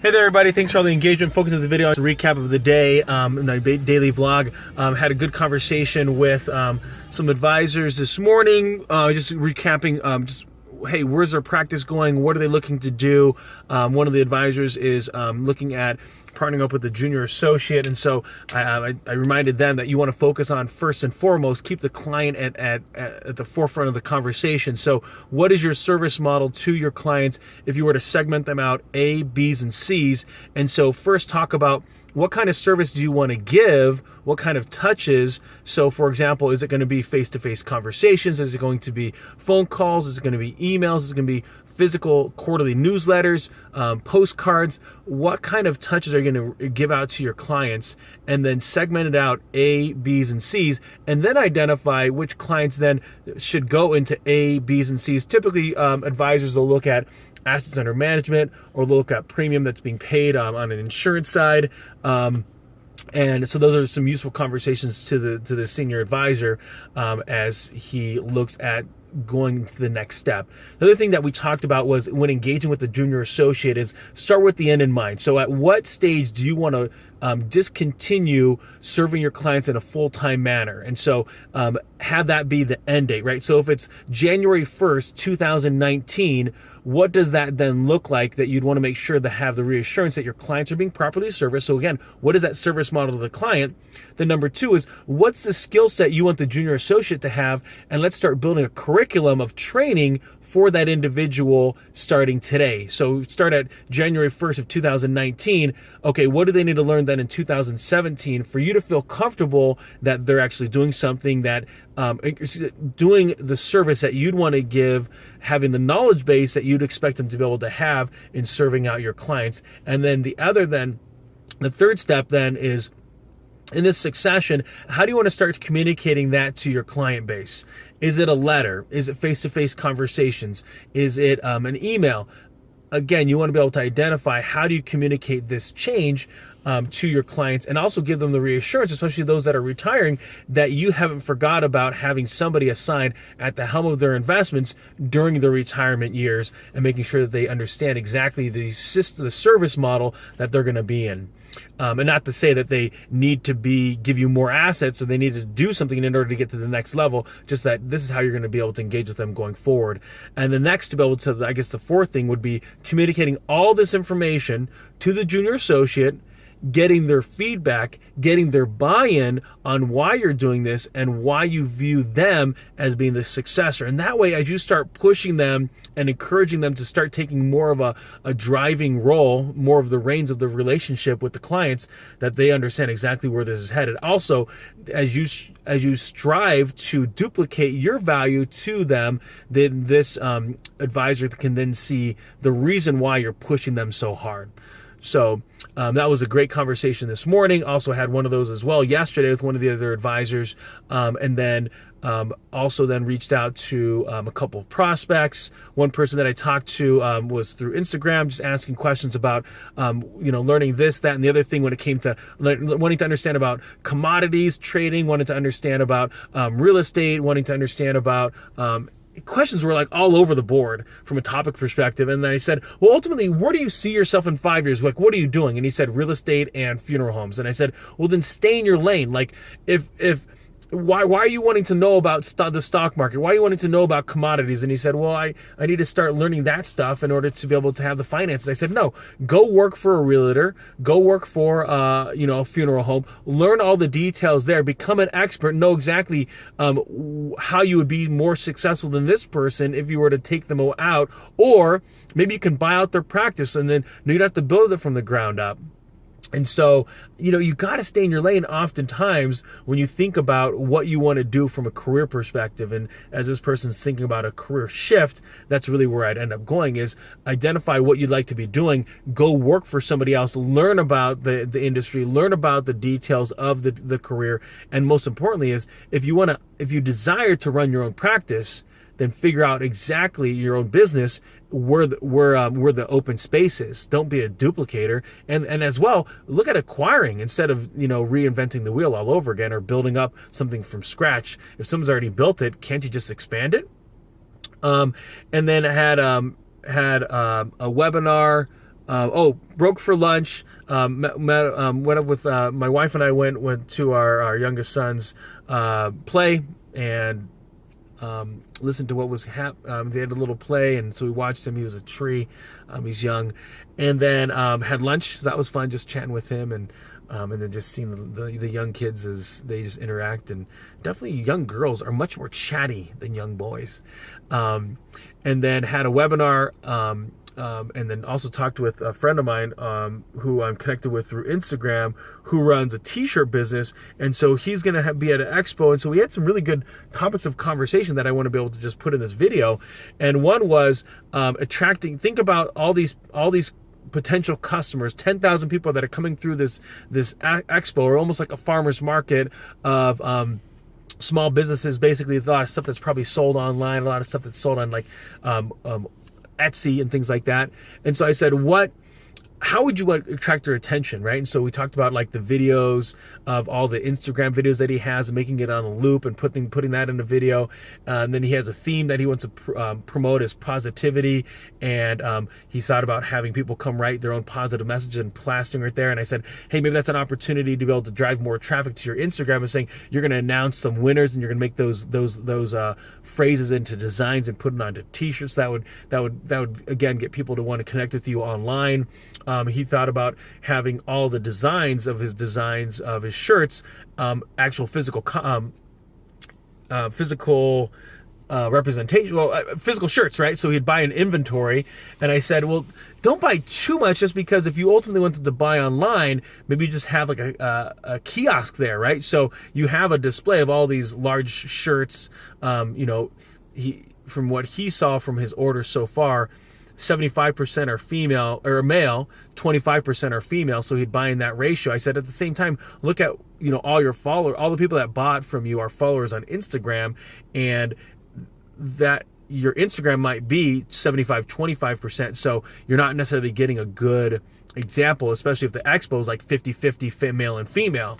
Hey there, everybody. Thanks for all the engagement. Focus of the video. It's a recap of the day, my daily vlog. Had a good conversation with some advisors this morning, just recapping, hey, where's their practice going? What are they looking to do? One of the advisors is looking at partnering up with a junior associate, and so I reminded them that you want to focus on, first and foremost, keep the client at the forefront of the conversation. So what is your service model to your clients if you were to segment them out A, B's, and C's? And so first talk about what kind of service do you want to give? What kind of touches? So for example, is it going to be face-to-face conversations? Is it going to be phone calls? Is it going to be emails? Is it going to be physical quarterly newsletters, postcards? What kind of touches are you going to give out to your clients? And then segment it out A, B's, and C's, and then identify which clients then should go into A, B's, and C's. Typically, advisors will look at assets under management, or look at premium that's being paid on an insurance side. And so those are some useful conversations to the senior advisor as he looks at going to the next step. The other thing that we talked about was when engaging with the junior associate is start with the end in mind. So at what stage do you want to discontinue serving your clients in a full-time manner? And so have that be the end date, right? So if it's January 1st, 2019, what does that then look like that you'd want to make sure to have the reassurance that your clients are being properly serviced? So again, what is that service model to the client? Then number two is, what's the skill set you want the junior associate to have? And let's start building a curriculum of training for that individual starting today. So start at January 1st of 2019. Okay, what do they need to learn then in 2017 for you to feel comfortable that they're actually doing something that doing the service that you'd want to give, having the knowledge base that you'd expect them to be able to have in serving out your clients. And then the third step then is, in this succession, how do you want to start communicating that to your client base? Is it a letter? Is it face-to-face conversations? Is it an email? Again, you want to be able to identify how do you communicate this change to your clients, and also give them the reassurance, especially those that are retiring, that you haven't forgot about having somebody assigned at the helm of their investments during their retirement years, and making sure that they understand exactly the service model that they're going to be in. And not to say that they need to give you more assets, or they need to do something in order to get to the next level, just that this is how you're going to be able to engage with them going forward. And the next, to be able to, I guess the fourth thing would be communicating all this information to the junior associate, getting their feedback, getting their buy-in on why you're doing this and why you view them as being the successor. And that way, as you start pushing them and encouraging them to start taking more of a driving role, more of the reins of the relationship with the clients, that they understand exactly where this is headed. Also, as you strive to duplicate your value to them, then this advisor can then see the reason why you're pushing them so hard. So that was a great conversation this morning. Also had one of those as well yesterday with one of the other advisors, and then also then reached out to a couple of prospects. One person that I talked to was through Instagram, just asking questions about learning this, that, and the other thing when it came to wanting to understand about commodities trading, wanting to understand about real estate, wanting to understand about questions were like all over the board from a topic perspective. And then I said, well, ultimately, where do you see yourself in 5 years? Like, what are you doing? And he said, real estate and funeral homes. And I said, well, then stay in your lane. Like, why are you wanting to know about the stock market? Why are you wanting to know about commodities? And he said, well, I need to start learning that stuff in order to be able to have the finances. I said, no, go work for a realtor, go work for a funeral home, learn all the details there, become an expert, know exactly how you would be more successful than this person if you were to take them out, or maybe you can buy out their practice and then you don't have to build it from the ground up. And so, you got to stay in your lane oftentimes when you think about what you want to do from a career perspective. And as this person's thinking about a career shift, that's really where I'd end up going, is identify what you'd like to be doing, go work for somebody else, learn about the industry, learn about the details of the career. And most importantly is, if you desire to run your own practice, then figure out exactly your own business, where the open space is. Don't be a duplicator, and as well, look at acquiring instead of reinventing the wheel all over again, or building up something from scratch. If someone's already built it, can't you just expand it? And then I had a webinar broke for lunch. Went up with my wife and I went to our youngest son's play and listened to what was happening. They had a little play, and so we watched him. He was a tree. He's young, and then had lunch. So that was fun, just chatting with him, and then just seeing the young kids as they just interact. And definitely young girls are much more chatty than young boys. And then had a webinar. And then also talked with a friend of mine who I'm connected with through Instagram, who runs a t-shirt business. And so he's going to be at an expo. And so we had some really good topics of conversation that I want to be able to just put in this video. And one was think about all these potential customers, 10,000 people that are coming through this expo, or almost like a farmer's market of small businesses, basically a lot of stuff that's probably sold online, a lot of stuff that's sold on like Etsy and things like that. And so I said, how would you want to attract their attention, right? And so we talked about like the videos of all the Instagram videos that he has and making it on a loop and putting that in a video. And then he has a theme that he wants to promote as positivity. And he thought about having people come write their own positive messages and plastering right there. And I said, hey, maybe that's an opportunity to be able to drive more traffic to your Instagram, and saying you're going to announce some winners and you're going to make those phrases into designs and put it onto t-shirts. That would again get people to want to connect with you online. He thought about having all the designs of his shirts, actual physical representation, physical shirts, right? So he'd buy an inventory. And I said, well, don't buy too much, just because if you ultimately wanted to buy online, maybe you just have like a kiosk there, right? So you have a display of all these large shirts. From what he saw from his orders so far, 75% are female or male, 25% are female. So he'd buy in that ratio. I said, at the same time, look at, all your followers, all the people that bought from you are followers on Instagram, and that your Instagram might be 25%. So you're not necessarily getting a good example, especially if the expo is like 50-50 male and female.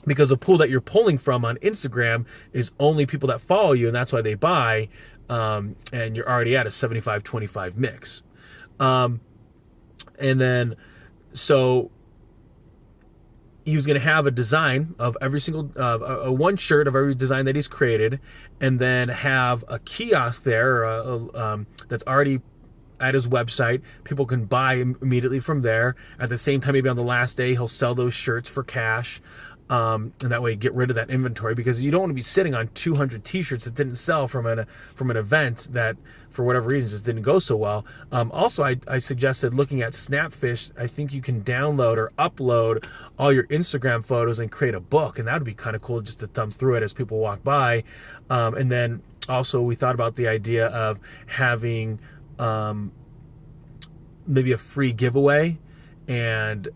Because the pool that you're pulling from on Instagram is only people that follow you, and that's why they buy. And you're already at a 75-25 mix. And then, so he was going to have a design of every single, one shirt of every design that he's created, and then have a kiosk there that's already at his website. People can buy immediately from there. At the same time, maybe on the last day, he'll sell those shirts for cash. And that way get rid of that inventory, because you don't want to be sitting on 200 t-shirts that didn't sell from an event that for whatever reason just didn't go so well. Also, I suggested looking at Snapfish. I think you can download or upload all your Instagram photos and create a book, and that would be kind of cool just to thumb through it as people walk by. And then also we thought about the idea of having maybe a free giveaway, and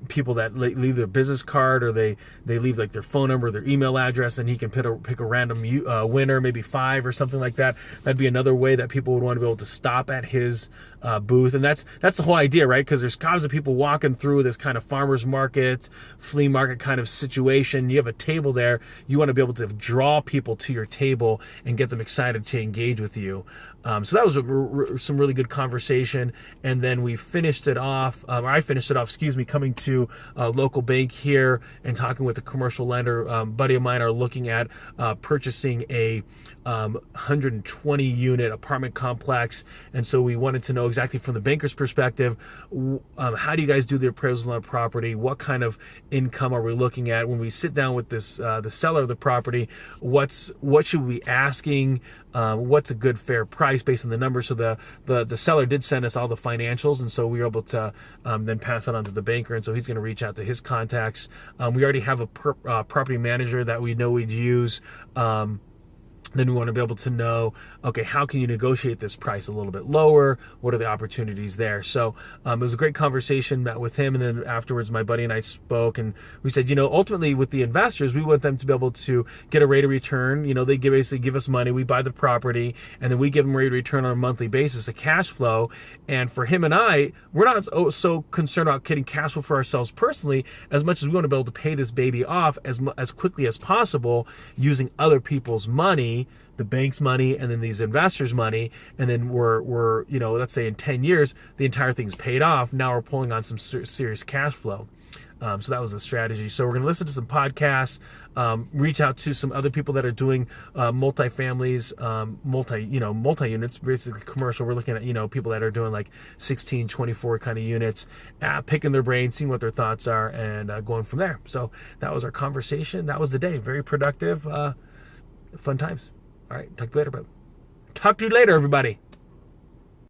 people that leave their business card, or they leave like their phone number, their email address, and he can pick a random winner, maybe 5 or something like that. That'd be another way that people would want to be able to stop at his booth. And that's the whole idea, right? Because there's constantly people walking through this kind of farmer's market, flea market kind of situation. You have a table there. You want to be able to draw people to your table and get them excited to engage with you. So that was some really good conversation. And then we finished it off, I finished it off, coming to a local bank here and talking with a commercial lender. Buddy of mine are looking at purchasing a 120 unit apartment complex. And so we wanted to know exactly from the banker's perspective, how do you guys do the appraisal on a property? What kind of income are we looking at when we sit down with this the seller of the property? What should we be asking? What's a good fair price based on the numbers? So the seller did send us all the financials, and so we were able to then pass that on to the banker, and so he's going to reach out to his contacts. We already have a property manager that we know we'd use. Then we want to be able to know, okay, how can you negotiate this price a little bit lower? What are the opportunities there? So it was a great conversation, met with him, and then afterwards my buddy and I spoke, and we said, ultimately with the investors, we want them to be able to get a rate of return. They basically give us money, we buy the property, and then we give them a rate of return on a monthly basis, a cash flow. And for him and I, we're not so concerned about getting cash flow for ourselves personally, as much as we want to be able to pay this baby off as quickly as possible using other people's money, the bank's money and then these investors' money, and then we're let's say in 10 years the entire thing's paid off. Now we're pulling on some serious cash flow. So that was the strategy. So we're going to listen to some podcasts, reach out to some other people that are doing multi-families, multi-units, basically commercial. We're looking at, people that are doing like 16, 24 kind of units, picking their brain, seeing what their thoughts are, and going from there. So that was our conversation. That was the day. Very productive, fun times. All right. Talk to you later, everybody.